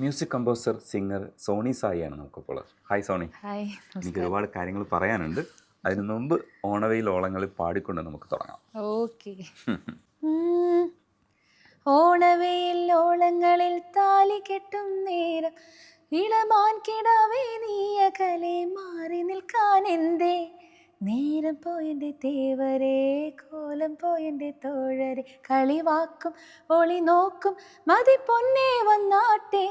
Music composer singer Soni സായിയാണ് നമുക്കിപ്പോൾ. Hi Sony. Hi, എനിക്ക് ഒരുപാട് കാര്യങ്ങൾ പറയാനുണ്ട്. അതിനു മുമ്പ് ഓണവെയിൽ ഓളങ്ങളിൽ പാടിക്കൊണ്ട് നമുക്ക് തുടങ്ങാം. ഓക്കെ. ഓണവെയിൽ ഓളങ്ങളിൽ താലി കെട്ടും നേരം ഇളമാൻ കിടാവേ നീയകലെ മാറി നിൽക്കാൻ എന്തേ നേരം പോയെൻ്റെ തേവരെ കോലം പോയെൻ്റെ തോഴരെ കളിവാക്കും ഒളി നോക്കും മതി പൊന്നേ വന്നാട്ടേ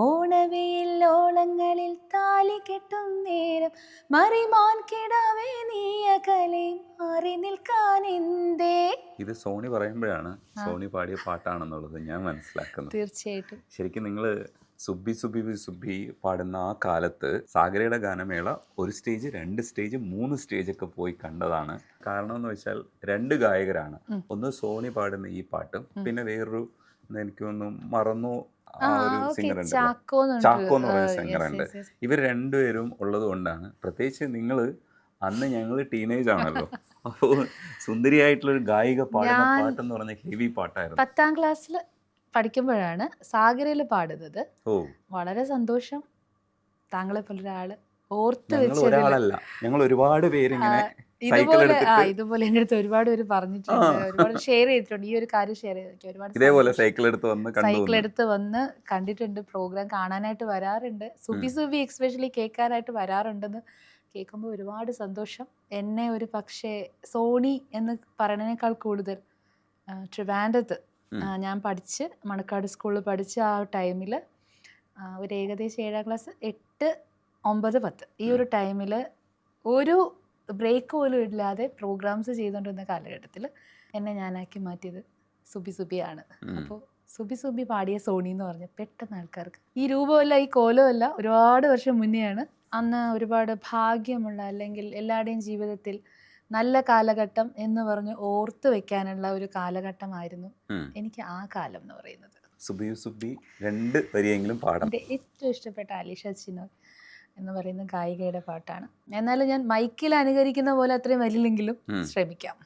ഓണവെയിൽ ഓളങ്ങളിൽ താലി കെട്ടും നേരം മറിമാൻ കിടാവേ നീയകലെ മാറി നിൽക്കാൻ എന്തേ. ഇത് സോണി പറയുമ്പോഴാണ് സോണി പാടിയ പാട്ടാണെന്നുള്ളത് ഞാൻ മനസ്സിലാക്കുന്നത്. തീർച്ചയായിട്ടും. ശരിക്കും നിങ്ങൾ സുബ്ബി സുബ്ബി സുബ്ബി പാടുന്ന ആ കാലത്ത് സാഗരയുടെ ഗാനമേള 1 സ്റ്റേജ് 2 സ്റ്റേജ് 3 സ്റ്റേജൊക്കെ പോയി കണ്ടതാണ്. കാരണം എന്ന് വെച്ചാൽ 2 ഗായകരാണ്. ഒന്ന് സോണി പാടുന്ന ഈ പാട്ടും പിന്നെ വേറൊരു എനിക്ക് തോന്നുന്നു മറന്നു ആ ഒരു സിംഗർ ഉണ്ട്, ചാക്കോ എന്ന് പറയുന്ന സിംഗർ ഉണ്ട്. ഇവർ രണ്ടുപേരും ഉള്ളത് കൊണ്ടാണ്. പ്രത്യേകിച്ച് നിങ്ങൾ അന്ന് ഞങ്ങൾ ടീനേജ് ആണല്ലോ, അപ്പോൾ സുന്ദരിയായിട്ടുള്ളൊരു ഗായിക പാടുന്ന പാട്ടെന്ന് പറഞ്ഞ ഹെവി പാട്ടായിരുന്നു. 10ാം ക്ലാസ്സിൽ പഠിക്കുമ്പോഴാണ് സാഗരയിൽ പാടുന്നത്. വളരെ സന്തോഷം. താങ്കളെ പോലെ ഒരാള് ഓർത്ത് ഒരാളല്ല, ഞങ്ങൾ ഒരുപാട് പേരിങ്ങനെ ഇതുപോലെ എൻ്റെ അടുത്ത് ഒരുപാട് പേര് പറഞ്ഞിട്ടുണ്ട്, ഒരുപാട് ഷെയർ ചെയ്തിട്ടുണ്ട്. ഈ ഒരു കാര്യം ഷെയർ ചെയ്തിട്ടുണ്ട്. ഒരുപാട് ഇതേപോലെ സൈക്കിൾ എടുത്ത് വന്ന് കണ്ടിട്ടുണ്ട്, പ്രോഗ്രാം കാണാനായിട്ട് വരാറുണ്ട്, സുബി സുബി എക്സ്പെഷ്യലി കേൾക്കാനായിട്ട് വരാറുണ്ടെന്ന് കേൾക്കുമ്പോൾ ഒരുപാട് സന്തോഷം. എന്നെ ഒരു പക്ഷേ സോണി എന്ന് പറയുന്നതിനേക്കാൾ കൂടുതൽ ട്രിവാൻഡ്രത്ത് ഞാൻ പഠിച്ച് മണക്കാട് സ്കൂളിൽ പഠിച്ച ആ ടൈമിൽ ഒരു ഏകദേശം 7ാം ക്ലാസ് 8, 9, 10 ഈ ഒരു ടൈമിൽ ഒരു ബ്രേക്ക് പോലും ഇല്ലാതെ പ്രോഗ്രാംസ് ചെയ്തുകൊണ്ടിരുന്ന കാലഘട്ടത്തിൽ എന്നെ ഞാനാക്കി മാറ്റിയത് സുബി സുബിയാണ്. അപ്പോൾ സുബി സുബി പാടിയ സോണി എന്ന് പറഞ്ഞാൽ പെട്ടെന്ന് ആൾക്കാർക്ക് ഈ രൂപമല്ല ഈ കോലമല്ല ഒരുപാട് വർഷം മുന്നെയാണ്. അന്ന് ഒരുപാട് ഭാഗ്യമുള്ള അല്ലെങ്കിൽ എല്ലാവരുടെയും ജീവിതത്തിൽ നല്ല കാലഘട്ടം എന്ന് പറഞ്ഞ് ഓർത്ത് വെക്കാനുള്ള ഒരു കാലഘട്ടമായിരുന്നു എനിക്ക് ആ കാലം എന്ന് പറയുന്നത്. സുബി സുബി 2 വരിയെങ്കിലും പാടാം. എൻ്റെ ഏറ്റവും ഇഷ്ടപ്പെട്ട അലിഷ ചിനോയ് എന്ന് പറയുന്ന ഗായികയുടെ പാട്ടാണ്. എന്നാലും ഞാൻ മൈക്കിൽ അനുകരിക്കുന്ന പോലെ അത്രയും വരില്ലെങ്കിലും ശ്രമിക്കാം.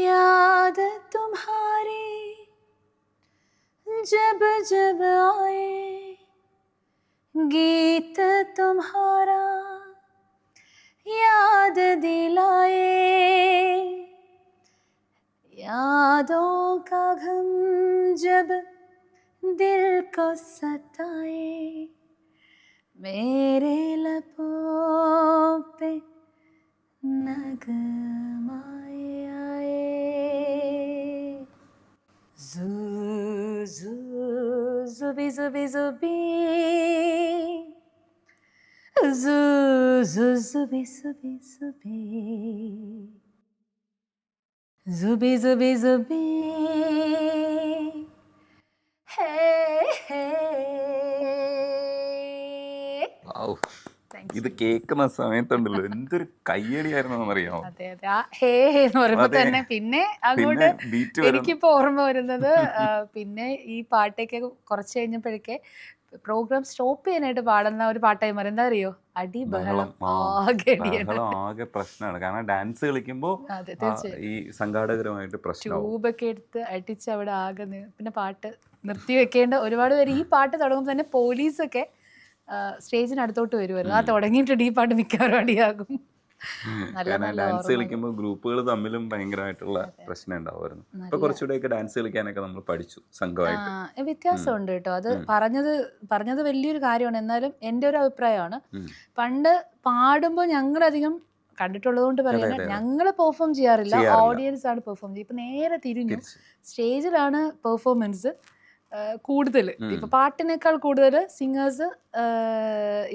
യാദ് തുമ്ഹാരി ജബ് ജബ് ആയേ ഗീത് തുമ്ഹാരാ याद दिलाए यादों का गम जब दिल को सताए मेरे लबों पे नगमाए आए जू जू जुबी जुबी जुबी zubi zubi zubi zubi zubi zubi hey hey. ഇത് കേൾക്കുന്ന സമയത്തുണ്ടല്ലോ എന്തൊരു കയ്യടിയായിരുന്നു. അതെ അതെ, ആ ഹേ എന്ന് പറയുമ്പോ തന്നെ പിന്നെ അങ്ങോട്ട് എനിക്കിപ്പോ ഓർമ്മ വരുന്നത് പിന്നെ ഈ പാട്ടൊക്കെ കുറച്ച് കഴിഞ്ഞപ്പോഴേക്കെ പ്രോഗ്രാം സ്റ്റോപ്പ് ചെയ്യാനായിട്ട് പാടുന്ന ഒരു പാട്ടായി മാറി. എന്താ അറിയോ, അടി ബഹളം ആകെ പ്രശ്നമാണ്. കാരണം ഡാൻസ് കളിക്കുമ്പോൾ ഈ സംഘാടകരുമായിട്ട് പ്രശ്നം, ട്യൂബൊക്കെ എടുത്ത് അടിച്ച് അവിടെ ആകെ പിന്നെ പാട്ട് നിർത്തി വെക്കേണ്ട ഒരുപാട് പേര്. ഈ പാട്ട് തുടങ്ങുമ്പോൾ തന്നെ പോലീസൊക്കെ സ്റ്റേജിനടുത്തോട്ട് വരുമായിരുന്നു. ആ തുടങ്ങിയിട്ടുണ്ട് ഈ പാട്ട് മിക്കവാറും അടിയാകും. ഡാൻസ് കളിക്കുമ്പോൾ ഗ്രൂപ്പുകൾ തമ്മിലും ഭയങ്കരമായിട്ടുള്ള പ്രശ്നം ഉണ്ടാവുമായിരുന്നു. ഇപ്പൊ കുറച്ചുകൂടെയൊക്കെ ഡാൻസ് കളിക്കാനൊക്കെ നമ്മൾ പഠിച്ചു സംഘമായിട്ട്. വ്യത്യാസമുണ്ട് കേട്ടോ. അത് പറഞ്ഞത് വലിയൊരു കാര്യമാണ്. എന്നാലും എൻ്റെ ഒരു അഭിപ്രായമാണ്, പണ്ട് പാടുമ്പോൾ ഞങ്ങളധികം കണ്ടിട്ടുള്ളത് കൊണ്ട് പറയുന്നത്, ഞങ്ങൾ പെർഫോം ചെയ്യാറില്ല, ഓഡിയൻസ് ആണ് പെർഫോം ചെയ്യുക. ഇപ്പൊ നേരെ തിരിഞ്ഞു, സ്റ്റേജിലാണ് പെർഫോമൻസ് കൂടുതൽ. ഇപ്പൊ പാട്ടിനേക്കാൾ കൂടുതൽ സിംഗേഴ്സ്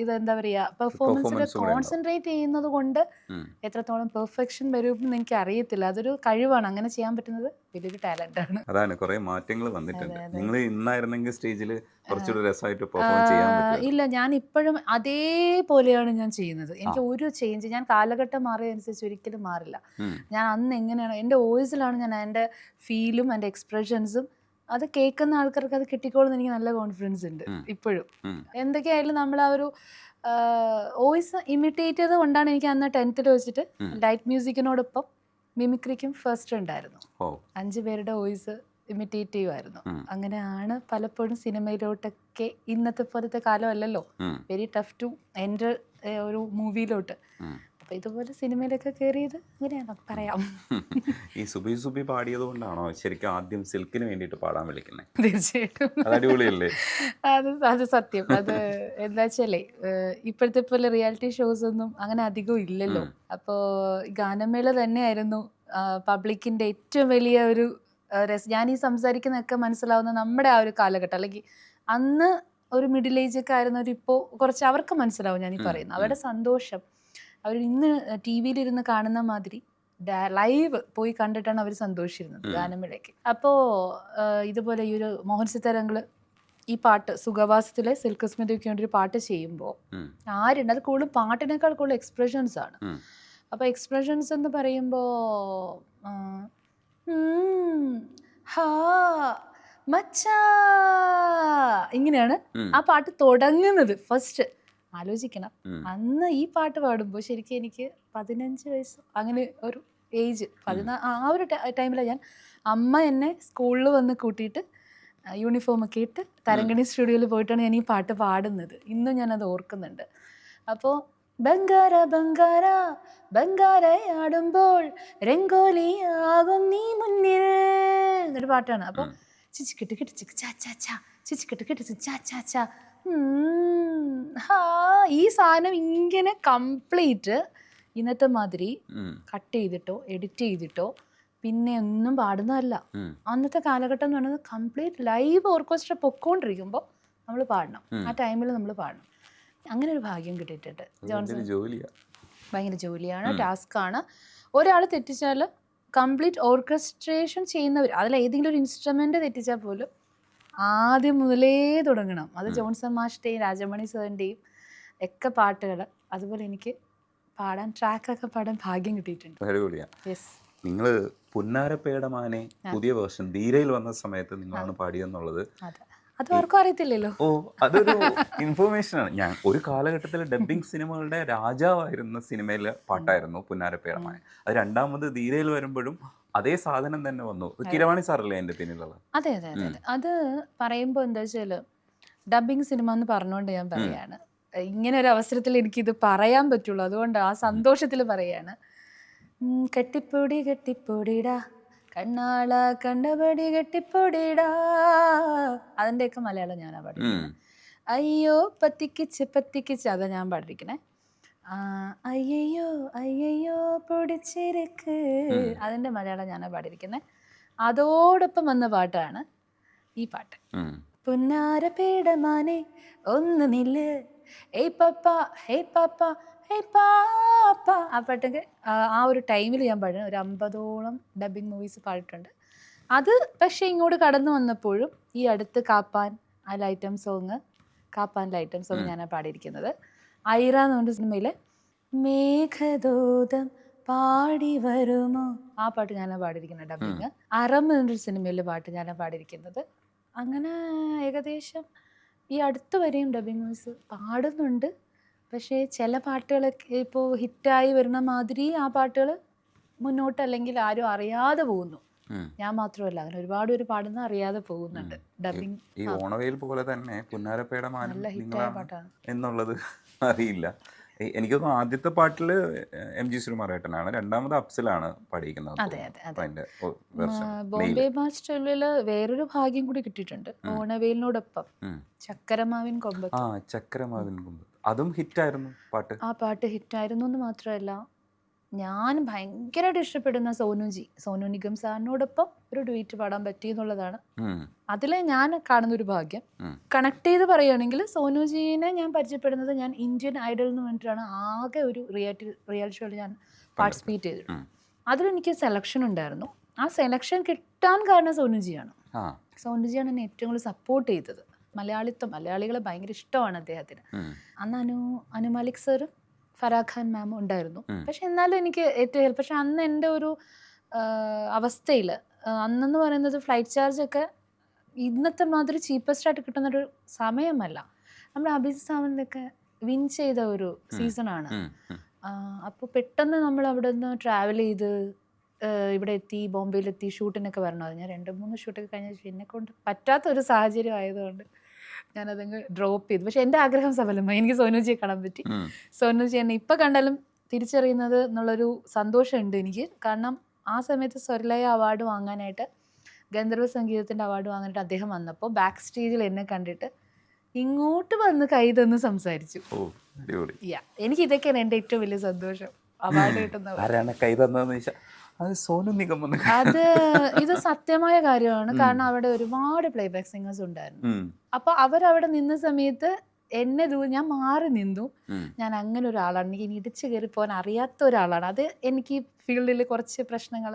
ഇതെന്താ പറയാ പെർഫോമൻസിൽ കോൺസെൻട്രേറ്റ് ചെയ്യുന്നത് കൊണ്ട് എത്രത്തോളം പെർഫെക്ഷൻ വരുമെന്ന് എനിക്ക് അറിയത്തില്ല. അതൊരു കഴിവാണ്, അങ്ങനെ ചെയ്യാൻ പറ്റുന്നത് വലിയൊരു ടാലന്റ് ആണ്. അതാണ് കുറെ മാറ്റങ്ങൾ വന്നിട്ടുണ്ട്. നിങ്ങൾ ഇന്നായിരുന്നെങ്കിൽ സ്റ്റേജിൽ കുറച്ചുകൂടി രസമായിട്ട് പെർഫോം ചെയ്യാൻ പറ്റും. ഇല്ല, ഞാൻ ഇപ്പോഴും അതേപോലെയാണ് ഞാൻ ചെയ്യുന്നത്. എനിക്ക് ഒരു ചേഞ്ച്, ഞാൻ കാലഘട്ടം മാറിയതനുസരിച്ച് ഒരിക്കലും മാറില്ല. ഞാൻ അന്ന് എങ്ങനെയാണ് എൻ്റെ വോയിസിലാണ് ഞാൻ എൻ്റെ ഫീലും എൻ്റെ എക്സ്പ്രഷൻസും അത് കേൾക്കുന്ന ആൾക്കാർക്ക് അത് കിട്ടിക്കോളുന്ന എനിക്ക് നല്ല കോൺഫിഡൻസ് ഉണ്ട് ഇപ്പോഴും. എന്തൊക്കെയായാലും നമ്മൾ ആ ഒരു വോയിസ് ഇമിറ്റേറ്റ് ചെയ്ത് കൊണ്ടാണ് എനിക്ക് അന്ന് 10th വെച്ചിട്ട് ലൈറ്റ് മ്യൂസിക്കിനോടൊപ്പം മിമിക്രിക്കും ഫസ്റ്റ് ഉണ്ടായിരുന്നു. 5 പേരുടെ വോയിസ് ഇമിറ്റേറ്റീവ് ആയിരുന്നു. ഉം. അങ്ങനെയാണ് പലപ്പോഴും സിനിമയിലോട്ടൊക്കെ, ഇന്നത്തെ പോലത്തെ കാലമല്ലല്ലോ, ഉം. വെരി ടഫ് ടു എൻ്റർ ഒരു മൂവിയിലോട്ട്. ഉം. അപ്പോൾ ഇതുപോലെ സിനിമയിലൊക്കെ കയറിയത് അങ്ങനെയാണ് പറയാം. ഈ സുബി സുബി പാടിയത് കൊണ്ടാണോ ശരിക്കും ആദ്യം സിൽക്കിന് വേണ്ടിയിട്ട് പാടാൻ വിളിക്കുന്നത്? തീർച്ചയായിട്ടും അത് അടിപൊളിയല്ലേ? അത് സത്യം. അത് എന്താ വെച്ചാലേ ഇപ്പോഴത്തെ പോലെ റിയാലിറ്റി ഷോസ് ഒന്നും അങ്ങനെ അധികം ഇല്ലല്ലോ. ഉം. അപ്പോൾ ഗാനമേള തന്നെയായിരുന്നു പബ്ലിക്കിന്റെ ഏറ്റവും വലിയ ഒരു ഞാൻ ഈ സംസാരിക്കുന്നതൊക്കെ മനസ്സിലാവുന്ന നമ്മുടെ ആ ഒരു കാലഘട്ടം, അല്ലെങ്കിൽ അന്ന് ഒരു മിഡിൽ ഏജ് ഒക്കെ ആയിരുന്നവർ ഇപ്പോൾ കുറച്ച് അവർക്ക് മനസ്സിലാവും ഞാൻ ഈ പറയുന്നത്. അവരുടെ സന്തോഷം അവർ ഇന്ന് ടി വിയിലിരുന്ന് കാണുന്ന മാതിരി ലൈവ് പോയി കണ്ടിട്ടാണ് അവർ സന്തോഷിച്ചിരുന്നത് ഗാനമേളയ്ക്ക്. അപ്പോൾ ഇതുപോലെ ഈ ഒരു മോഹൻ സിത്താരങ്ങൾ ഈ പാട്ട് സുഖവാസത്തിലെ സിൽക്ക് സ്മിതയ്ക്ക് വേണ്ടി ഒരു പാട്ട് ചെയ്യുമ്പോൾ ആരുണ്ട്, അത് കൂടുതൽ പാട്ടിനേക്കാൾ കൂടുതൽ എക്സ്പ്രഷൻസ് ആണ്. അപ്പോൾ എക്സ്പ്രഷൻസ് എന്ന് പറയുമ്പോൾ ഹാ മച്ചാ ഇങ്ങനെയാണ് ആ പാട്ട് തുടങ്ങുന്നത്. ഫസ്റ്റ് ആലോചിക്കണം, അന്ന് ഈ പാട്ട് പാടുമ്പോൾ ശരിക്കും എനിക്ക് 15 വയസ്സ് അങ്ങനെ ഒരു ഏജ്, ആ ഒരു ടൈമിലാണ് ഞാൻ, അമ്മ എന്നെ സ്കൂളിൽ വന്ന് കൂട്ടിയിട്ട് യൂണിഫോമൊക്കെ ഇട്ട് തരങ്കണി സ്റ്റുഡിയോയിൽ പോയിട്ടാണ് ഞാൻ ഈ പാട്ട് പാടുന്നത്. ഇന്നും ഞാനത് ഓർക്കുന്നുണ്ട്. അപ്പോൾ ബംഗാര ബംഗാര ബംഗാരയാടുമ്പോൾ രംഗോലിയാകും നീ മുന്നിൽ എന്നൊരു പാട്ടാണ്. അപ്പോൾ ചിച്ചിക്കിട്ട് കിട്ടി ചിക്ക് ചാ ചാ ചാ, ചിച്ചിക്കിട്ട് കിട്ടി ചാ ചാ ചാ, ഈ സാധനം ഇങ്ങനെ കംപ്ലീറ്റ് ഇന്നത്തെ മാതിരി കട്ട് ചെയ്തിട്ടോ എഡിറ്റ് ചെയ്തിട്ടോ പിന്നെ ഒന്നും പാടുന്നതല്ല. അന്നത്തെ കാലഘട്ടം എന്ന് പറയുന്നത് കംപ്ലീറ്റ് ലൈവ് ഓർക്കസ്ട്ര പൊക്കോണ്ടിരിക്കുമ്പോൾ നമ്മൾ പാടണം, ആ ടൈമിൽ നമ്മൾ പാടണം. അങ്ങനെ ഒരു ഭാഗ്യം കിട്ടിയിട്ടുണ്ട്. ജോൺസൺ ഭയങ്കര ജോലിയാണ്, ടാസ്ക്കാണ്. ഒരാൾ തെറ്റിച്ചാൽ കംപ്ലീറ്റ് ഓർക്കസ്ട്രേഷൻ ചെയ്യുന്നവർ, അതിൽ ഏതെങ്കിലും ഒരു ഇൻസ്ട്രുമെൻ്റ് തെറ്റിച്ചാൽ പോലും ആദ്യം മുതലേ തുടങ്ങണം. അത് ജോൺസൺ മാഷിൻ്റെയും രാജമണി സാറിൻ്റെയും ഒക്കെ പാട്ടുകൾ. അതുപോലെ എനിക്ക് പാടാൻ ട്രാക്കൊക്കെ പാടാൻ ഭാഗ്യം കിട്ടിയിട്ടുണ്ട്. യെസ്. നിങ്ങൾ പുന്നാരപ്പേടമാനെ പുതിയ വേർഷൻ ധീരയിൽ വന്ന സമയത്ത് നിങ്ങളാണ് പാടിയെന്നുള്ളത് അത് ആർക്കും അറിയത്തില്ലല്ലോ. ഓ, അതൊരു ഇൻഫോർമേഷൻ ആണ്. ഞാൻ ഒരു കാലഘട്ടത്തിൽ ഡബ്ബിംഗ് സിനിമകളുടെ രാജാവായിരുന്ന സിനിമയിലെ പാട്ടായിരുന്നു പുന്നാരപ്പേടമാനെ. അത് രണ്ടാമത് ധീരയിൽ വരുമ്പോഴും അതേ സാധനം തന്നെ വന്നു. കിരവാണി സാറല്ലേ എൻ്റെ പിന്നിലുള്ളത്? അതെ അതെ അതെ അതെ. അത് പറയുമ്പോൾ എന്താ വെച്ചാൽ ഡബ്ബിംഗ് സിനിമ എന്ന് പറഞ്ഞുകൊണ്ട് ഞാൻ പറയാണ്, ഇങ്ങനെ ഒരു അവസരത്തിൽ എനിക്കിത് പറയാൻ പറ്റുള്ളൂ, അതുകൊണ്ട് ആ സന്തോഷത്തിൽ പറയാണ്. കെട്ടിപ്പൊടി കെട്ടിപ്പൊടിടാ കണ്ണാള കണ്ടപടി കെട്ടിപ്പൊടിടാ, അതിൻ്റെയൊക്കെ മലയാളം ഞാനാ പാടിയിരിക്കുന്നത്. അയ്യോ പത്തിക്കിച്ച് അതാ ഞാൻ പാടിയിരിക്കണേ. അയ്യോ അയ്യോ പൊടിച്ചിരിക്ക്, അതിൻ്റെ മലയാളം ഞാനാ പാടിയിരിക്കുന്നത്. അതോടൊപ്പം വന്ന പാട്ടാണ് ഈ പാട്ട്. പുന്നാരപ്പേടമാനെ ഒന്ന് നില്ല്, ഏയ് പപ്പ ഹേ പപ്പ ഹേ പാപ്പ. ആ പാട്ടൊക്കെ ആ ഒരു ടൈമിൽ ഞാൻ പാടുന്നത്. ഒരു 50ഓളം ഡബ്ബിങ് മൂവീസ് പാടിയിട്ടുണ്ട്. അത് പക്ഷേ ഇങ്ങോട്ട് കടന്നു വന്നപ്പോഴും ഈ അടുത്ത് കാപ്പാനിലെ ഐറ്റം സോങ് ഞാനാണ് പാടിയിരിക്കുന്നത്. ഐറ എന്ന് പറഞ്ഞ സിനിമയിൽ മേഘദൂതം പാടി വരുമോ, ആ പാട്ട് ഞാനാണ് പാടിയിരിക്കുന്നത് ഡബ്ബിങ്. അറം എന്നൊരു സിനിമയിലെ പാട്ട് ഞാനാണ് പാടിയിരിക്കുന്നത്. അങ്ങനെ ഏകദേശം ഈ അടുത്ത് വരെയും ഡബ്ബിങ് മൂവീസ് പാടുന്നുണ്ട്. പക്ഷേ ചില പാട്ടുകളൊക്കെ ഇപ്പോൾ ഹിറ്റായി വരുന്ന മാതിരി ആ പാട്ടുകൾ മുന്നോട്ട് അല്ലെങ്കിൽ ആരും അറിയാതെ പോകുന്നു. ഞാൻ മാത്രമല്ല, അങ്ങനെ ഒരുപാട് പേര് പാടുന്ന അറിയാതെ പോകുന്നുണ്ട്. ഡബ്ബിങ് ഈ ഓണവേൽ പോലെ തന്നെ പുന്നാരപ്പേടമാനം നല്ല ഹിറ്റായ പാട്ടാണ് എന്നുള്ളത് അറിയില്ല. എനിക്കൊന്നും ആദ്യത്തെ പാട്ടില് MG ശ്രീകുമാരേട്ടനാണ്, രണ്ടാമത് അഫ്സലാണ് പാടിയിരിക്കുന്നത്. അതെ അതെ അതെ. ബോംബെ മാസ്റ്ററിൽ വേറൊരു ഭാഗ്യം കൂടി കിട്ടിയിട്ടുണ്ട്. ഓണവേലിനോടൊപ്പം ചക്കരമാവിൻ കൊമ്പ്. ചക്കരമാവിൻ കൊമ്പ് അതും ഹിറ്റായിരുന്നു പാട്ട്. ആ പാട്ട് ഹിറ്റായിരുന്നു എന്ന് മാത്രമല്ല, ഞാൻ ഭയങ്കരമായിട്ട് ഇഷ്ടപ്പെടുന്ന സോനു നിഗം സാറിനോടൊപ്പം ഒരു ഡ്യൂറ്റ് പാടാൻ പറ്റി എന്നുള്ളതാണ് അതിലെ ഞാൻ കാണുന്ന ഒരു ഭാഗ്യം. കണക്ട് ചെയ്ത് പറയുകയാണെങ്കിൽ സോനുജീനെ ഞാൻ പരിചയപ്പെടുന്നത് ഞാൻ ഇന്ത്യൻ ഐഡൽ എന്ന് പറഞ്ഞിട്ടാണ് ആകെ ഒരു റിയാലിറ്റി ഷോയിൽ ഞാൻ പാർട്ടിസിപ്പേറ്റ് ചെയ്തിട്ടുണ്ട്. അതിലെനിക്ക് സെലക്ഷൻ ഉണ്ടായിരുന്നു. ആ സെലക്ഷൻ കിട്ടാൻ കാരണം സോനുജിയാണ് എന്നെ ഏറ്റവും കൂടുതൽ സപ്പോർട്ട് ചെയ്തത്. മലയാളികളെ ഭയങ്കര ഇഷ്ടമാണ് അദ്ദേഹത്തിന്. അന്ന് അനുമാലിക് സാറും ഫറാഖ് ഖാൻ മാമും ഉണ്ടായിരുന്നു. പക്ഷെ എന്നാലും എനിക്ക് ഏറ്റവും ഹെൽപ്പ്. പക്ഷെ അന്ന് എൻ്റെ ഒരു അവസ്ഥയിൽ അന്നെന്ന് പറയുന്നത് ഫ്ലൈറ്റ് ചാർജ് ഒക്കെ ഇന്നത്തെ മാതിരി ചീപ്പസ്റ്റ് ആയിട്ട് കിട്ടുന്നൊരു സമയമല്ല. നമ്മുടെ അഭിജിത്ത് സാവന്തൊക്കെ വിൻ ചെയ്ത ഒരു സീസണാണ്. അപ്പോൾ പെട്ടെന്ന് നമ്മൾ അവിടെ നിന്ന് ട്രാവൽ ചെയ്ത് ഇവിടെ എത്തി, ബോംബെയിലെത്തി, ഷൂട്ടിനൊക്കെ വരണമായിരുന്നു. ഞാൻ 2-3 ഷൂട്ടൊക്കെ കഴിഞ്ഞ ശേഷം എന്നെ കൊണ്ട് പറ്റാത്ത ഒരു സാഹചര്യം ആയതുകൊണ്ട് ഞാനതങ്ങ് ഡ്രോപ്പ് ചെയ്തു. പക്ഷെ എൻ്റെ ആഗ്രഹം സഫലമായി. എനിക്ക് സോനുജിയെ കാണാൻ പറ്റി. സോനുജി എന്നെ ഇപ്പം കണ്ടാലും തിരിച്ചറിയുന്നത് എന്നുള്ളൊരു സന്തോഷമുണ്ട് എനിക്ക്. കാരണം ആ സമയത്ത് സ്വരലയ അവാർഡ് വാങ്ങാനായിട്ട്, ഗന്ധർവ സംഗീതത്തിൻ്റെ അവാർഡ് വാങ്ങാനായിട്ട് അദ്ദേഹം വന്നപ്പോൾ ബാക്ക് സ്റ്റേജിൽ എന്നെ കണ്ടിട്ട് ഇങ്ങോട്ട് വന്ന് കൈ തന്ന് സംസാരിച്ചു. എനിക്ക് ഇതൊക്കെയാണ് എൻ്റെ ഏറ്റവും വലിയ സന്തോഷം. അവാർഡ് കിട്ടുന്ന കൈ തന്നതെന്ന് വെച്ചാൽ അത് സോനു നിഗം അത് ഇത് സത്യമായ കാര്യമാണ്. കാരണം അവിടെ ഒരുപാട് പ്ലേബാക്ക് സിംഗേഴ്സ് ഉണ്ടായിരുന്നു. അപ്പൊ അവരവിടെ നിന്ന സമയത്ത് എന്നെ ഞാൻ മാറി നിന്നു. ഞാൻ അങ്ങനെ ഒരാളാണ്, എനിക്ക് ഇടിച്ചു കയറി പോകാൻ അറിയാത്ത ഒരാളാണ്. അത് എനിക്ക് ഫീൽഡിൽ കുറച്ച് പ്രശ്നങ്ങൾ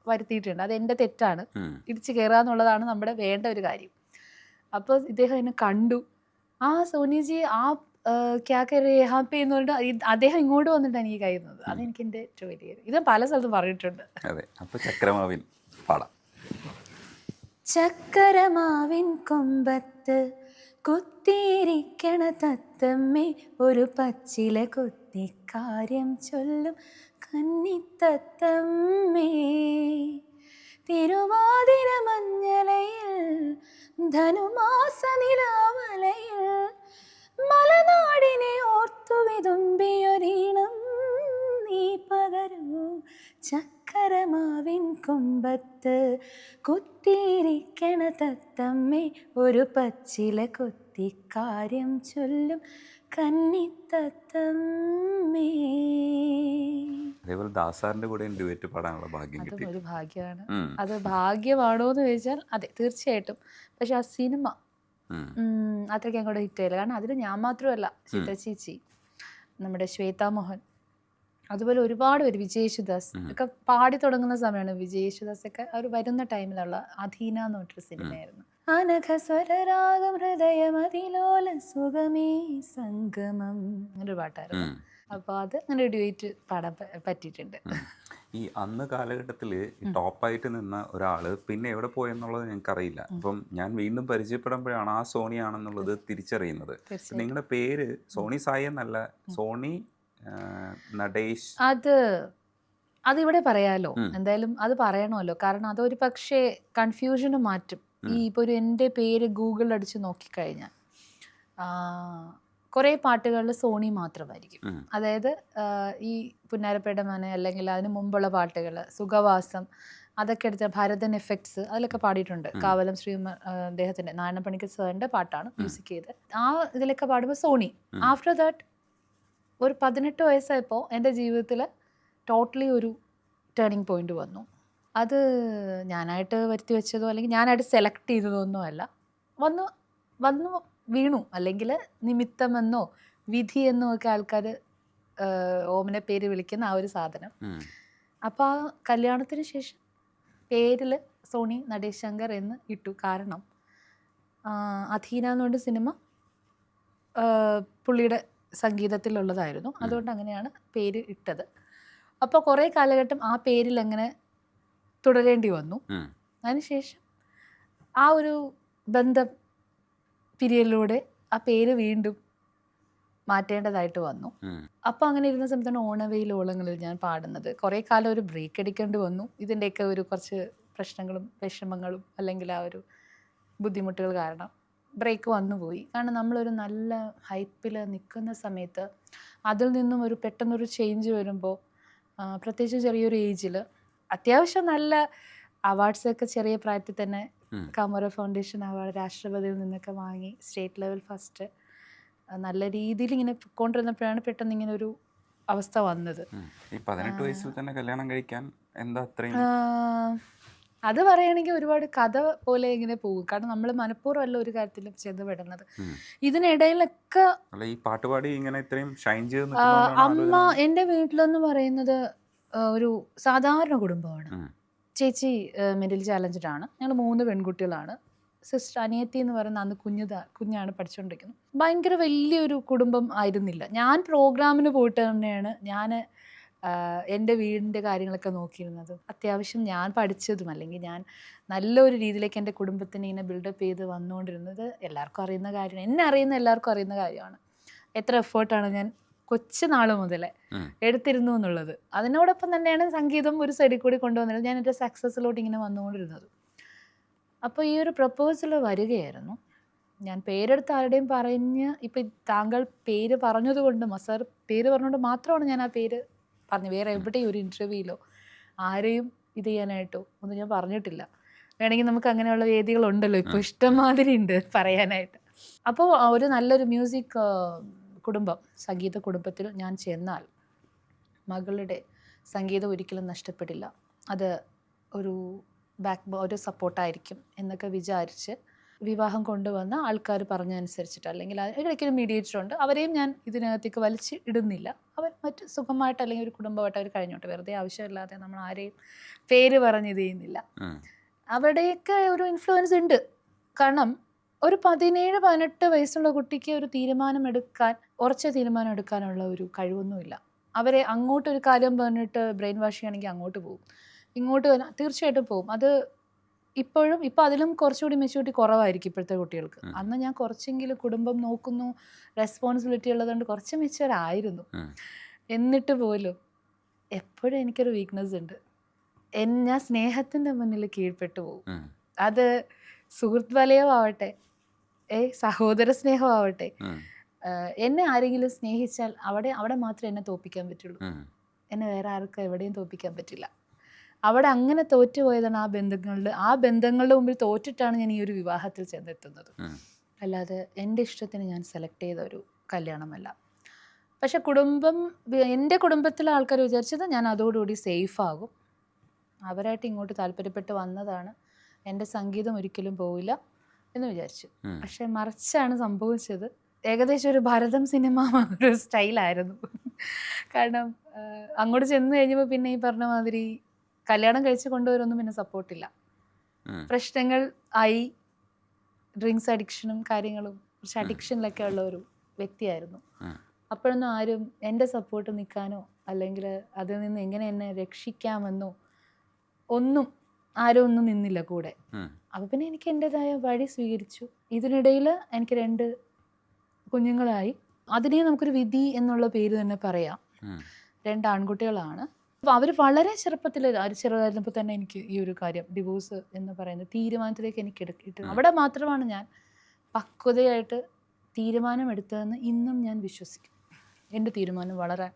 വരുത്തിയിട്ടുണ്ട്. അത് എൻ്റെ തെറ്റാണ്. ഇടിച്ചു കയറുക എന്നുള്ളതാണ് നമ്മുടെ വേണ്ട ഒരു കാര്യം. അപ്പോൾ ഇദ്ദേഹം എന്നെ കണ്ടു. ആ സോനിജി ആ ക്യാ കരേ ഹാപ്പി എന്ന് പറഞ്ഞിട്ട് അദ്ദേഹം ഇങ്ങോട്ട് വന്നിട്ട് എനിക്ക് കഴിയുന്നത്. അതെനിക്ക് എൻ്റെ ഏറ്റവും വലിയ ഇത് പല സ്ഥലത്തും പറഞ്ഞിട്ടുണ്ട്. അതെ. അപ്പോൾ ചക്രമാവിൻ പാടാം. ചക്കരമാവിൻ കൊമ്പത്ത് കുത്തിയിരിക്കണ തത്തമ്മേ, ഒരു പച്ചില കുത്തി കാര്യം ചൊല്ലും കന്നിത്തത്തമ്മേ, തിരുവാതിര മഞ്ഞലയിൽ ധനുമാസ നിലാവലയിൽ മലനാടിനെ ഓർത്തു വിതുമ്പിയൊരീണം നീ പകരൂ. ചക്കരമാവിൻ കൊമ്പത്ത് കുത്തിയിരിക്കണ തത്തമ്മേ, ഒരു പച്ചില കുത്തി കാര്യം ചൊല്ലും കന്നിത്തത്തമ്മേ. അതേപോലെ ദാസാറിന്റെ കൂടെ ഡ്യുവറ്റ് പാടാനുള്ള ഭാഗ്യം കിട്ടി. അതും ഒരു ഭാഗ്യമാണ്. അത് ഭാഗ്യമാണോ എന്ന് ചോദിച്ചാൽ അതെ, തീർച്ചയായിട്ടും. പക്ഷെ ആ സിനിമ അത്രയ്ക്ക് അങ്ങോട്ട് ഹിറ്റ് ആയില്ല. കാരണം അതിൽ ഞാൻ മാത്രമല്ല, ചിത്ര ചേച്ചി, നമ്മുടെ ശ്വേതാ മോഹൻ, അതുപോലെ ഒരുപാട് പേര്, വിജയ് യേശുദാസ് ഒക്കെ പാടി തുടങ്ങുന്ന സമയമാണ്. വിജയ് യേശുദാസ് ഒക്കെ അവർ വരുന്ന ടൈമിലുള്ള അധീന എന്ന് പറഞ്ഞൊരു സിനിമയായിരുന്നു. അനഘസ്വരരാഗം ഹൃദയമതിലോല സുഖമേ സംഗമം, അങ്ങനൊരു പാട്ടായിരുന്നു. അപ്പോൾ അത് അങ്ങനെ ഡ്യുവറ്റ് പാടാൻ പറ്റിയിട്ടുണ്ട്. ഈ അന്ന് കാലഘട്ടത്തിൽ ടോപ്പായിട്ട് നിന്ന ഒരാൾ പിന്നെ എവിടെ പോയെന്നുള്ളത് ഞങ്ങൾക്കറിയില്ല. അപ്പം ഞാൻ വീണ്ടും പരിചയപ്പെടുമ്പോഴാണ് ആ സോണി ആണെന്നുള്ളത് തിരിച്ചറിയുന്നത്. നിങ്ങളുടെ പേര് സോണി സായി എന്നല്ല, സോണി നടേഷ്. അതിവിടെ പറയാലോ, എന്തായാലും അത് പറയണമല്ലോ. കാരണം അതൊരു പക്ഷേ കൺഫ്യൂഷന് മാറ്റും. ഈ ഇപ്പോൾ ഒരു എൻ്റെ പേര് ഗൂഗിളിൽ അടിച്ച് നോക്കിക്കഴിഞ്ഞാൽ കുറേ പാട്ടുകളിൽ സോണി മാത്രമായിരിക്കും. അതായത് ഈ പുന്നാരപ്പേട മന അല്ലെങ്കിൽ അതിന് മുമ്പുള്ള പാട്ടുകൾ, സുഖവാസം, അതൊക്കെ എടുത്ത ഭരതൻ എഫക്ട്സ് അതിലൊക്കെ പാടിയിട്ടുണ്ട്. കാവലം ശ്രീ അദ്ദേഹത്തിൻ്റെ നാരായണ പണിക്കർ സാറിൻ്റെ പാട്ടാണ് മ്യൂസിക് ചെയ്ത്. ആ ഇതിലൊക്കെ പാടുമ്പോൾ സോണി. ആഫ്റ്റർ ദാറ്റ് ഒരു 18 വയസ്സായപ്പോൾ എൻ്റെ ജീവിതത്തിൽ ടോട്ടലി ഒരു ടേണിംഗ് പോയിന്റ് വന്നു. അത് ഞാനായിട്ട് വരുത്തി വെച്ചതോ അല്ലെങ്കിൽ ഞാനായിട്ട് സെലക്ട് ചെയ്തതോ ഒന്നുമല്ല. വന്നു വീണു. അല്ലെങ്കിൽ നിമിത്തമെന്നോ വിധി എന്നോ ഒക്കെ ആൾക്കാർ ഓമനെ പേര് വിളിക്കുന്ന ആ ഒരു സാധനം. അപ്പോൾ ആ കല്യാണത്തിന് ശേഷം പേരിൽ സോണി നടേശ് ശങ്കർ എന്ന് ഇട്ടു. കാരണം അധീന എന്നുകൊണ്ട് സിനിമ പുള്ളിയുടെ സംഗീതത്തിലുള്ളതായിരുന്നു. അതുകൊണ്ട് അങ്ങനെയാണ് പേര് ഇട്ടത്. അപ്പോൾ കുറേ കാലഘട്ടം ആ പേരിൽ അങ്ങനെ തുടരേണ്ടി വന്നു. അതിനുശേഷം ആ ഒരു ബന്ധം പിരിയലിലൂടെ ആ പേര് വീണ്ടും മാറ്റേണ്ടതായിട്ട് വന്നു. അപ്പോൾ അങ്ങനെ ഇരുന്ന സമയത്താണ് ഓണവെയിൽ ഓളങ്ങളിൽ ഞാൻ പാടുന്നത്. കുറേ കാലം ഒരു ബ്രേക്ക് എടുക്കേണ്ടി വന്നു. ഇതിൻ്റെയൊക്കെ ഒരു കുറച്ച് പ്രശ്നങ്ങളും വിഷമങ്ങളും അല്ലെങ്കിൽ ആ ഒരു ബുദ്ധിമുട്ടുകൾ കാരണം ബ്രേക്ക് വന്നുപോയി. കാരണം നമ്മളൊരു നല്ല ഹൈപ്പിൽ നിൽക്കുന്ന സമയത്ത് അതിൽ നിന്നും ഒരു പെട്ടെന്നൊരു ചേഞ്ച് വരുമ്പോൾ, പ്രത്യേകിച്ച് ചെറിയൊരു ഏജിൽ അത്യാവശ്യം നല്ല അവാർഡ്സൊക്കെ ചെറിയ പ്രായത്തിൽ തന്നെ കമറ ഫൗണ്ടേഷൻ അവാർഡ് രാഷ്ട്രപതിയിൽ നിന്നൊക്കെ വാങ്ങി, സ്റ്റേറ്റ് ലെവൽ ഫസ്റ്റ്, നല്ല രീതിയിൽ ഇങ്ങനെ പൊയ്ക്കൊണ്ടിരുന്നപ്പോഴാണ് പെട്ടെന്ന് ഇങ്ങനെ ഒരു അവസ്ഥ വന്നത്. ഈ 18 വയസ്സിൽ തന്നെ കല്യാണം കഴിക്കാൻ എന്താ അത്രയും? അത് പറയുകയാണെങ്കിൽ ഒരുപാട് കഥ പോലെ ഇങ്ങനെ പോകും. കാരണം നമ്മൾ മനഃപൂർവ്വമല്ല ഒരു കാര്യത്തിലും ചെന്നുപെടുന്നത്. ഇതിനിടയിലൊക്കെ ഈ പാട്ടുപാടി ഇങ്ങനെ ഇത്രയും ഷൈൻ ചെയ്ത് അമ്മ, എൻ്റെ വീട്ടിലെന്ന് പറയുന്നത് ഒരു സാധാരണ കുടുംബമാണ്. ചേച്ചി മെന്റലി ചാലഞ്ചഡ് ആണ്. ഞങ്ങൾ 3 പെൺകുട്ടികളാണ്. സിസ്റ്റർ അനിയത്തി എന്ന് പറയുന്ന അന്ന് കുഞ്ഞാണ് പഠിച്ചുകൊണ്ടിരിക്കുന്നത്. ഭയങ്കര വലിയൊരു കുടുംബം ആയിരുന്നില്ല. ഞാൻ പ്രോഗ്രാമിന് പോയിട്ട് തന്നെയാണ് ഞാൻ എൻ്റെ വീടിൻ്റെ കാര്യങ്ങളൊക്കെ നോക്കിയിരുന്നത്. അത്യാവശ്യം ഞാൻ പഠിച്ചതും അല്ലെങ്കിൽ ഞാൻ നല്ലൊരു രീതിയിലേക്ക് എൻ്റെ കുടുംബത്തിനെ ഇങ്ങനെ ബിൽഡപ്പ് ചെയ്ത് വന്നുകൊണ്ടിരുന്നത് എല്ലാവർക്കും അറിയുന്ന കാര്യമാണ്. എന്നെ അറിയുന്ന എല്ലാവർക്കും അറിയുന്ന കാര്യമാണ്. എത്ര എഫേർട്ടാണ് ഞാൻ കൊച്ചു നാൾ മുതലേ ഉം. എടുത്തിരുന്നു എന്നുള്ളത്. അതിനോടൊപ്പം തന്നെയാണ് സംഗീതം ഒരു സൈഡിൽ കൂടി കൊണ്ടുവന്നത്. ഞാൻ എൻ്റെ സക്സസ്സിലോട്ട് ഇങ്ങനെ വന്നുകൊണ്ടിരുന്നത്. അപ്പോൾ ഈ ഒരു പ്രപ്പോസൽ വരികയായിരുന്നു. ഞാൻ പേരെടുത്ത് ആരുടെയും പറഞ്ഞ് ഇപ്പം താങ്കൾ പേര് പറഞ്ഞതുകൊണ്ട് മസാർ പേര് പറഞ്ഞുകൊണ്ട് മാത്രമാണ് ഞാൻ ആ പേര് പറഞ്ഞു. വേറെ എവിടെയും ഒരു ഇൻ്റർവ്യൂയിലോ ആരെയും ഇത് ചെയ്യാനായിട്ടോ ഒന്നും ഞാൻ പറഞ്ഞിട്ടില്ല. വേണമെങ്കിൽ നമുക്ക് അങ്ങനെയുള്ള വേദികളുണ്ടല്ലോ ഇപ്പോൾ ഇഷ്ടംമാതിരി ഉണ്ട് പറയാനായിട്ട്. അപ്പോൾ ഒരു നല്ലൊരു മ്യൂസിക് കുടുംബം, സംഗീത കുടുംബത്തിൽ ഞാൻ ചെന്നാൽ മകളുടെ സംഗീതം ഒരിക്കലും നഷ്ടപ്പെടില്ല. അത് ഒരു ഒരു സപ്പോർട്ടായിരിക്കും എന്നൊക്കെ വിചാരിച്ച് വിവാഹം കൊണ്ടുവന്ന ആൾക്കാർ പറഞ്ഞതനുസരിച്ചിട്ട്, അല്ലെങ്കിൽ ഇടയ്ക്കൊരു മീഡിയേറ്റർ ഉണ്ട്, അവരെയും ഞാൻ ഇതിനകത്തേക്ക് വലിച്ച് ഇടുന്നില്ല. അവർ മറ്റ് സുഖമായിട്ട് അല്ലെങ്കിൽ ഒരു കുടുംബമായിട്ട് അവർ കഴിഞ്ഞോട്ടെ. വെറുതെ ആവശ്യമില്ലാതെ നമ്മൾ ആരെയും പേര് പറഞ്ഞ് ഇത് ചെയ്യുന്നില്ല. അവിടെയൊക്കെ ഒരു ഇൻഫ്ലുവൻസ് ഉണ്ട്. കാരണം ഒരു 17-18 വയസ്സുള്ള കുട്ടിക്ക് ഒരു ഉറച്ച തീരുമാനം എടുക്കാനുള്ള ഒരു കഴിവൊന്നുമില്ല. അവരെ അങ്ങോട്ടൊരു കാര്യം പറഞ്ഞിട്ട് ബ്രെയിൻ വാഷ് ചെയ്യണമെങ്കിൽ അങ്ങോട്ട് പോകും, ഇങ്ങോട്ട് തീർച്ചയായിട്ടും പോകും. അത് ഇപ്പം അതിലും കുറച്ചുകൂടി മെച്യൂരിറ്റി കുറവായിരിക്കും ഇപ്പോഴത്തെ കുട്ടികൾക്ക്. അന്ന് ഞാൻ കുറച്ചെങ്കിലും കുടുംബം നോക്കുന്നു, റെസ്പോൺസിബിലിറ്റി ഉള്ളതുകൊണ്ട് കുറച്ച് മെച്യൂർ ആയിരുന്നു. എന്നിട്ട് പോലും എപ്പോഴും എനിക്കൊരു വീക്ക്നെസ് ഉണ്ട്. ഞാൻ സ്നേഹത്തിൻ്റെ മുന്നിൽ കീഴ്പ്പെട്ടു പോകും. അത് സുഹൃത്ത് വലയമാവട്ടെ, സഹോദര സ്നേഹമാവട്ടെ, എന്നെ ആരെങ്കിലും സ്നേഹിച്ചാൽ അവിടെ മാത്രമേ എന്നെ തോൽപ്പിക്കാൻ പറ്റുള്ളൂ. എന്നെ വേറെ ആർക്കും എവിടെയും തോൽപ്പിക്കാൻ പറ്റില്ല. അവിടെ അങ്ങനെ തോറ്റുപോയതാണ് ആ ബന്ധങ്ങളുടെ മുമ്പിൽ തോറ്റിട്ടാണ് ഞാൻ ഈ ഒരു വിവാഹത്തിൽ ചെന്നെത്തുന്നത്. അല്ലാതെ എൻ്റെ ഇഷ്ടത്തിന് ഞാൻ സെലക്ട് ചെയ്ത ഒരു കല്യാണമല്ല. പക്ഷെ എൻ്റെ കുടുംബത്തിലെ ആൾക്കാർ വിചാരിച്ചത് ഞാൻ അതോടുകൂടി സേഫ് ആകും. അവരായിട്ട് ഇങ്ങോട്ട് താല്പര്യപ്പെട്ട് വന്നതാണ്, എൻ്റെ സംഗീതം ഒരിക്കലും പോവില്ല എന്ന് വിചാരിച്ചു. പക്ഷെ മറിച്ചാണ് സംഭവിച്ചത്. ഏകദേശം ഒരു ഭരതം സിനിമ ഒരു സ്റ്റൈലായിരുന്നു. കാരണം അങ്ങോട്ട് ചെന്ന് കഴിഞ്ഞപ്പോൾ പിന്നെ ഈ പറഞ്ഞ മാതിരി കല്യാണം കഴിച്ച് കൊണ്ടുവരൊന്നും പിന്നെ സപ്പോർട്ടില്ല. പ്രശ്നങ്ങൾ ആയി, ഡ്രിങ്ക്സ് അഡിക്ഷനും കാര്യങ്ങളും, കുറച്ച് അഡിക്ഷനിലൊക്കെ ഉള്ള ഒരു വ്യക്തിയായിരുന്നു. അപ്പോഴൊന്നും ആരും എൻ്റെ സപ്പോർട്ട് നിൽക്കാനോ അല്ലെങ്കിൽ അതിൽ നിന്ന് എങ്ങനെ എന്നെ രക്ഷിക്കാമെന്നോ ആരും ഒന്നും നിന്നില്ല കൂടെ. അപ്പോൾ പിന്നെ എനിക്ക് എൻ്റെതായ വഴി സ്വീകരിച്ചു. ഇതിനിടയിൽ എനിക്ക് 2 കുഞ്ഞുങ്ങളായി. അതിനെ നമുക്കൊരു വിധി എന്നുള്ള പേര് തന്നെ പറയാം. 2 ആൺകുട്ടികളാണ്. അപ്പോൾ അവർ വളരെ ചെറുതായിരുന്നപ്പോൾ തന്നെ എനിക്ക് ഈ ഒരു കാര്യം, ഡിവോഴ്സ് എന്ന് പറയുന്ന തീരുമാനത്തിലേക്ക് എനിക്ക് എടുക്കിയിട്ട് അവിടെ മാത്രമാണ് ഞാൻ പക്വതയായിട്ട് തീരുമാനമെടുത്തതെന്ന് ഇന്നും ഞാൻ വിശ്വസിക്കും. എൻ്റെ തീരുമാനം വളരെ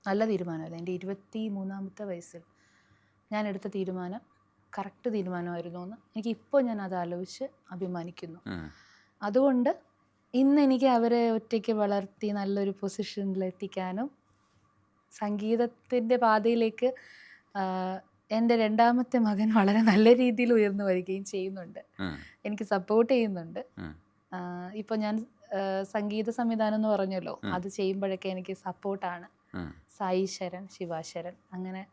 നല്ല തീരുമാനമായിരുന്നു. എൻ്റെ 23-ാമത്തെ വയസ്സിൽ ഞാൻ എടുത്ത തീരുമാനം കറക്റ്റ് തീരുമാനമായിരുന്നു എന്ന് എനിക്കിപ്പോൾ ഞാൻ അത് ആലോചിച്ച് അഭിമാനിക്കുന്നു. അതുകൊണ്ട് ഇന്ന് എനിക്ക് അവരെ ഒറ്റയ്ക്ക് വളർത്തി നല്ലൊരു പൊസിഷനിൽ എത്തിക്കാനും സംഗീതത്തിൻ്റെ പാതയിലേക്ക് എൻ്റെ 2ാമത്തെ മകൻ വളരെ നല്ല രീതിയിൽ ഉയർന്നു വരികയും ചെയ്യുന്നുണ്ട്. എനിക്ക് സപ്പോർട്ട് ചെയ്യുന്നുണ്ട്. ഇപ്പോൾ ഞാൻ സംഗീത സംവിധാനം എന്ന് പറഞ്ഞല്ലോ, അത് ചെയ്യുമ്പോഴൊക്കെ എനിക്ക് സപ്പോർട്ടാണ്. സായി ശരൺ, ശിവാശരൺ, അങ്ങനെ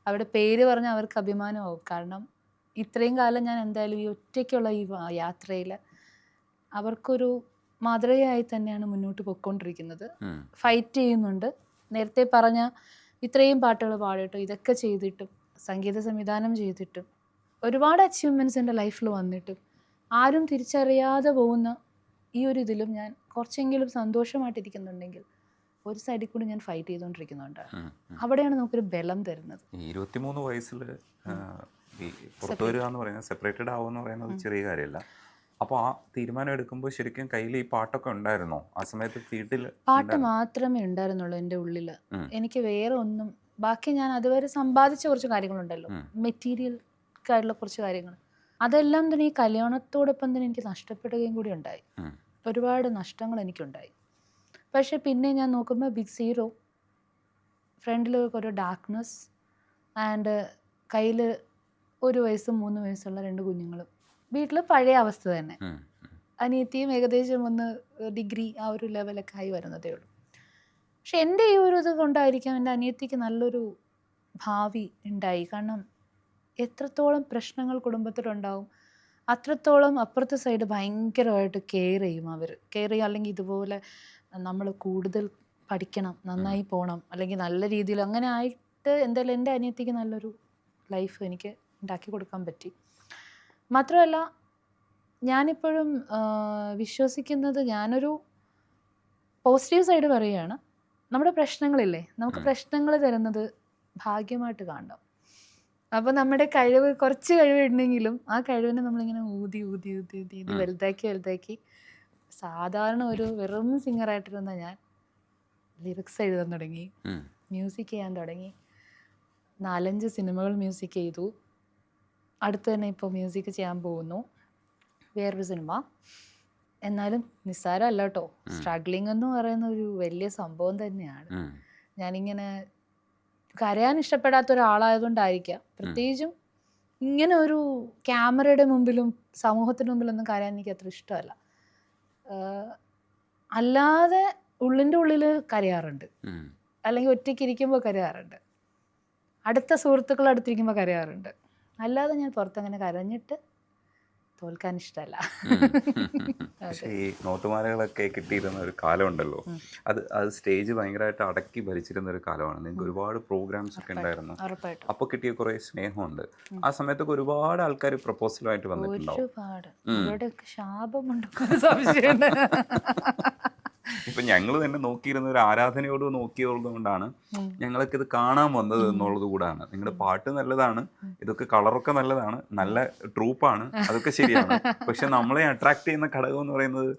അവരുടെ പേര് പറഞ്ഞാൽ അവർക്ക് അഭിമാനമാവും. കാരണം ഇത്രയും കാലം ഞാൻ എന്തായാലും ഈ ഒറ്റയ്ക്കുള്ള ഈ യാത്രയിൽ അവർക്കൊരു മാതൃകയായി തന്നെയാണ് മുന്നോട്ട് പോയിക്കൊണ്ടിരിക്കുന്നത്. ഫൈറ്റ് ചെയ്യുന്നുണ്ട്. നേരത്തെ പറഞ്ഞ ഇത്രയും പാട്ടുകൾ പാടിയിട്ടും ഇതൊക്കെ ചെയ്തിട്ടും സംഗീത സംവിധാനം ചെയ്തിട്ടും ഒരുപാട് അച്ചീവ്മെൻറ്റ്സ് എൻ്റെ ലൈഫിൽ വന്നിട്ടും ആരും തിരിച്ചറിയാതെ പോകുന്ന ഈ ഒരു ഇതിലും ഞാൻ കുറച്ചെങ്കിലും സന്തോഷമായിട്ടിരിക്കുന്നുണ്ടെങ്കിൽ ഒരു സൈഡിൽ കൂടി ഞാൻ ഫൈറ്റ് ചെയ്തുകൊണ്ടിരിക്കുന്നുണ്ട്. അവിടെയാണ് നമുക്കൊരു ബലം തരുന്നത്. 23 വയസ്സിൽ പുറത്തു വരിക എന്ന് പറയുന്നത്, സെപ്പറേറ്റഡ് ആവുക എന്ന് പറയുന്നത് ചെറിയ കാര്യമല്ല. അപ്പോൾ ആ തീരുമാനം എടുക്കുമ്പോൾ ശരിക്കും കയ്യിൽ ഈ പാട്ടൊക്കെ ഉണ്ടായിരുന്നോ ആ സമയത്ത്? വീട്ടിൽ പാട്ട് മാത്രമേ ഉണ്ടായിരുന്നുള്ളൂ എൻ്റെ ഉള്ളിൽ. എനിക്ക് വേറെ ഒന്നും, ബാക്കി ഞാൻ അതുവരെ സമ്പാദിച്ച കുറച്ച് കാര്യങ്ങളുണ്ടല്ലോ, മെറ്റീരിയൽ ആയിട്ടുള്ള കുറച്ച് കാര്യങ്ങൾ, അതെല്ലാം തന്നെ ഈ കല്യാണത്തോടൊപ്പം തന്നെ എനിക്ക് നഷ്ടപ്പെടുകയും കൂടി ഉണ്ടായി. ഒരുപാട് നഷ്ടങ്ങൾ എനിക്കുണ്ടായി. പക്ഷെ പിന്നെ ഞാൻ നോക്കുമ്പോൾ ബിഗ് സീറോ, ഫ്രണ്ടിൽ ഒരു ഡാർക്ക്നെസ് ആൻഡ് കയ്യിൽ 1 വയസ്സും 3 വയസ്സുള്ള 2 കുഞ്ഞുങ്ങളും, വീട്ടിൽ പഴയ അവസ്ഥ തന്നെ. അനിയത്തിയും ഏകദേശം ഒന്ന് ഡിഗ്രി ആ ഒരു ലെവലൊക്കെ ആയി വരുന്നതേ ഉള്ളൂ. പക്ഷെ എൻ്റെ ഈ ഒരു ഇത് കൊണ്ടായിരിക്കാം എൻ്റെ അനിയത്തിക്ക് നല്ലൊരു ഭാവി ഉണ്ടായി. കാരണം എത്രത്തോളം പ്രശ്നങ്ങൾ കുടുംബത്തിലുണ്ടാവും അത്രത്തോളം അപ്പുറത്തെ സൈഡ് ഭയങ്കരമായിട്ട് കെയർ ചെയ്യും. അല്ലെങ്കിൽ ഇതുപോലെ നമ്മൾ കൂടുതൽ പഠിക്കണം, നന്നായി പോകണം, അല്ലെങ്കിൽ നല്ല രീതിയിൽ അങ്ങനെ ആയിട്ട് എന്തായാലും എൻ്റെ അനിയത്തിക്ക് നല്ലൊരു ലൈഫ് എനിക്ക് ഉണ്ടാക്കി കൊടുക്കാൻ പറ്റി. മാത്രമല്ല ഞാനിപ്പോഴും വിശ്വസിക്കുന്നത്, ഞാനൊരു പോസിറ്റീവ് സൈഡ് പറയുകയാണ്, നമ്മുടെ പ്രശ്നങ്ങളില്ലേ, നമുക്ക് പ്രശ്നങ്ങൾ തരുന്നത് ഭാഗ്യമായിട്ട് കാണണം. അപ്പോൾ നമ്മുടെ കഴിവ്, കുറച്ച് കഴിവ് ഉണ്ടെങ്കിലും ആ കഴിവിനെ നമ്മളിങ്ങനെ ഊതി ഊതി ഊതി ഊതി ഇത് വലുതാക്കി വലുതാക്കി സാധാരണ ഒരു വെറും സിംഗറായിട്ടിരുന്ന ഞാൻ ലിറിക്സ് എഴുതാൻ തുടങ്ങി, മ്യൂസിക് ചെയ്യാൻ തുടങ്ങി. 4-5 സിനിമകൾ മ്യൂസിക് ചെയ്തു. അടുത്ത് തന്നെ ഇപ്പോൾ മ്യൂസിക് ചെയ്യാൻ പോകുന്നു, വേറൊരു സിനിമ. എന്നാലും നിസ്സാരമല്ല കേട്ടോ. സ്ട്രഗ്ലിംഗ് എന്ന് പറയുന്ന ഒരു വലിയ സംഭവം തന്നെയാണ്. ഞാനിങ്ങനെ കരയാൻ ഇഷ്ടപ്പെടാത്ത ഒരാളായതുകൊണ്ടായിരിക്കാം, പ്രത്യേകിച്ചും ഇങ്ങനെ ഒരു ക്യാമറയുടെ മുമ്പിലും സമൂഹത്തിന് മുമ്പിലൊന്നും കരയാൻ എനിക്ക് അത്ര ഇഷ്ടമല്ല. അല്ലാതെ ഉള്ളിൻ്റെ ഉള്ളിൽ കരയാറുണ്ട്, അല്ലെങ്കിൽ ഒറ്റയ്ക്ക് ഇരിക്കുമ്പോൾ കരയാറുണ്ട്, അടുത്ത സുഹൃത്തുക്കൾ അടുത്തിരിക്കുമ്പോൾ കരയാറുണ്ട്. അല്ലാതെ ഞാൻ പുറത്തങ്ങനെ കരഞ്ഞിട്ട് തോൽക്കാൻ ഇഷ്ടമല്ല. പക്ഷേ ഈ നോട്ടുമാലകളൊക്കെ കിട്ടിയിരുന്ന ഒരു കാലമുണ്ടല്ലോ, അത് സ്റ്റേജ് ഭയങ്കരമായിട്ട് അടക്കി ഭരിച്ചിരുന്ന ഒരു കാലമാണ്. നിങ്ങൾക്ക് ഒരുപാട് പ്രോഗ്രാംസ് ഒക്കെ ഉണ്ടായിരുന്നു. ഉറപ്പായിട്ടും അപ്പോൾ കിട്ടിയ കുറേ സ്നേഹമുണ്ട്. ആ സമയത്തൊക്കെ ഒരുപാട് ആൾക്കാർ പ്രപ്പോസലുമായിട്ട് വന്നിട്ടുണ്ടാവും. ഒരുപാട്. അവരുടെയൊക്കെ ശാപമുണ്ടെന്ന് സംശയമുണ്ട്. ഇപ്പം ഞങ്ങൾ തന്നെ നോക്കിയിരുന്ന ഒരു ആരാധനയോട് നോക്കിയതുകൊണ്ടാണ് ഞങ്ങൾക്ക് ഇത് കാണാൻ വന്നത് എന്നുള്ളത് കൂടാണ്. നിങ്ങളുടെ പാട്ട് നല്ലതാണ്, ഇതൊക്കെ കളറൊക്കെ നല്ലതാണ്, നല്ല ട്രൂപ്പാണ്, അതൊക്കെ ശരിയാണ്. പക്ഷെ നമ്മളെ അട്രാക്ട് ചെയ്യുന്ന ഘടകം എന്ന് പറയുന്നത്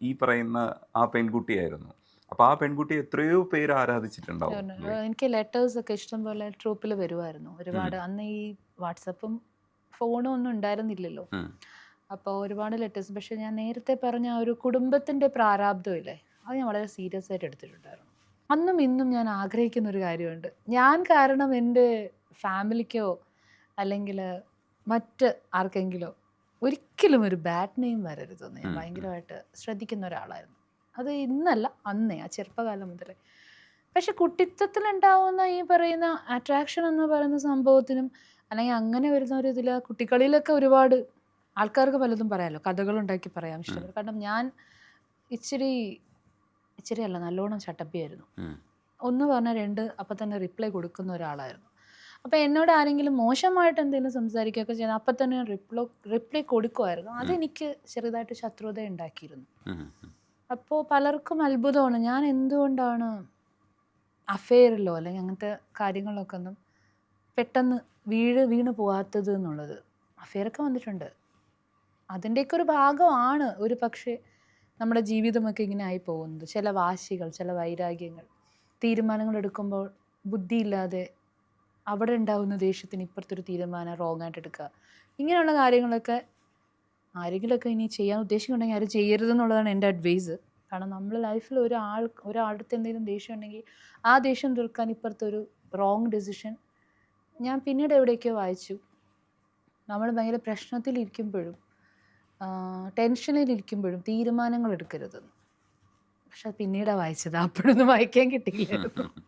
ഈ പറയുന്ന ആ പെൺകുട്ടിയായിരുന്നു. അപ്പോൾ ആ പെൺകുട്ടി എത്രയോ പേര് ആരാധിച്ചിട്ടുണ്ടാവും. എനിക്ക് ലെറ്റേഴ്സ് ഒക്കെ ഇഷ്ടം പോലെ ട്രൂപ്പിൽ വരുമായിരുന്നു ഒരുപാട്. അന്ന് ഈ വാട്സപ്പും ഫോണും ഒന്നും ഉണ്ടായിരുന്നില്ലല്ലോ. അപ്പോൾ ഒരുപാട് ലെറ്റേഴ്സ്. പക്ഷെ ഞാൻ നേരത്തെ പറഞ്ഞ ആ ഒരു കുടുംബത്തിൻ്റെ പ്രാരാബ്ദമില്ലേ, അത് ഞാൻ വളരെ സീരിയസ് ആയിട്ട് എടുത്തിട്ടുണ്ടായിരുന്നു. അന്നും ഇന്നും ഞാൻ ആഗ്രഹിക്കുന്ന ഒരു കാര്യമുണ്ട്. ഞാൻ കാരണം എൻ്റെ ഫാമിലിക്കോ അല്ലെങ്കിൽ മറ്റ് ആർക്കെങ്കിലോ ഒരിക്കലും ഒരു ബാഡ് നെയിം വരരുതെന്ന് ഞാൻ ഭയങ്കരമായിട്ട് ശ്രദ്ധിക്കുന്ന ഒരാളായിരുന്നു. അത് ഇന്നല്ല, അന്നേ, ആ ചെറുപ്പകാലം മുതലേ. പക്ഷെ കുട്ടിത്തത്തിലുണ്ടാവുന്ന ഈ പറയുന്ന അട്രാക്ഷൻ എന്ന് പറയുന്ന സംഭവത്തിനും അല്ലെങ്കിൽ അങ്ങനെ വരുന്ന ഒരു ഇതിൽ കുട്ടികളിലൊക്കെ ഒരുപാട് ആൾക്കാർക്ക് പലതും പറയാമല്ലോ, കഥകളുണ്ടാക്കി പറയാം, ഇഷ്ടപ്പെടും. കാരണം ഞാൻ ഇച്ചിരി അല്ല, നല്ലോണം ചട്ടപ്പിയായിരുന്നു. ഒന്ന് പറഞ്ഞാൽ 2 അപ്പം തന്നെ റിപ്ലൈ കൊടുക്കുന്ന ഒരാളായിരുന്നു. അപ്പോൾ എന്നോട് ആരെങ്കിലും മോശമായിട്ട് എന്തെങ്കിലും സംസാരിക്കുകയൊക്കെ ചെയ്താൽ അപ്പം തന്നെ റിപ്ലൈ കൊടുക്കുമായിരുന്നു. അതെനിക്ക് ചെറുതായിട്ട് ശത്രുത ഉണ്ടാക്കിയിരുന്നു. അപ്പോൾ പലർക്കും അത്ഭുതമാണ് ഞാൻ എന്തുകൊണ്ടാണ് അഫെയറിലോ അല്ലെങ്കിൽ അങ്ങനത്തെ കാര്യങ്ങളിലൊക്കെ ഒന്നും പെട്ടെന്ന് വീണ് പോകാത്തത് എന്നുള്ളത്. അഫെയറൊക്കെ വന്നിട്ടുണ്ട്, അതിൻ്റെയൊക്കെ ഒരു ഭാഗമാണ് ഒരു പക്ഷേ നമ്മുടെ ജീവിതമൊക്കെ ഇങ്ങനെ ആയി പോകുന്നത്. ചില വാശികൾ, ചില വൈരാഗ്യങ്ങൾ, തീരുമാനങ്ങൾ എടുക്കുമ്പോൾ ബുദ്ധിയില്ലാതെ അവിടെ ഉണ്ടാകുന്ന ദേഷ്യത്തിന് ഇപ്പുറത്തൊരു തീരുമാനം റോങ് ആയിട്ട് എടുക്കുക. ഇങ്ങനെയുള്ള കാര്യങ്ങളൊക്കെ ആരെങ്കിലുമൊക്കെ ഇനി ചെയ്യാൻ ഉദ്ദേശിക്കുന്നുണ്ടെങ്കിൽ ആരും ചെയ്യരുതെന്നുള്ളതാണ് എൻ്റെ അഡ്വൈസ്. കാരണം നമ്മൾ ലൈഫിൽ ഒരാളുടെ എന്തെങ്കിലും ദേഷ്യം ഉണ്ടെങ്കിൽ ആ ദേഷ്യം തീർക്കാൻ ഇപ്പുറത്തൊരു റോങ് ഡെസിഷൻ. ഞാൻ പിന്നീട് എവിടെയൊക്കെയോ വായിച്ചു, നമ്മൾ ഭയങ്കര പ്രശ്നത്തിലിരിക്കുമ്പോഴും ടെൻഷനിലിരിക്കുമ്പോഴും തീരുമാനങ്ങൾ എടുക്കരുതെന്ന്. പക്ഷെ പിന്നീടാണ് വായിച്ചത്, അപ്പോഴൊന്നും വായിക്കാൻ കിട്ടിയില്ലായിരുന്നു.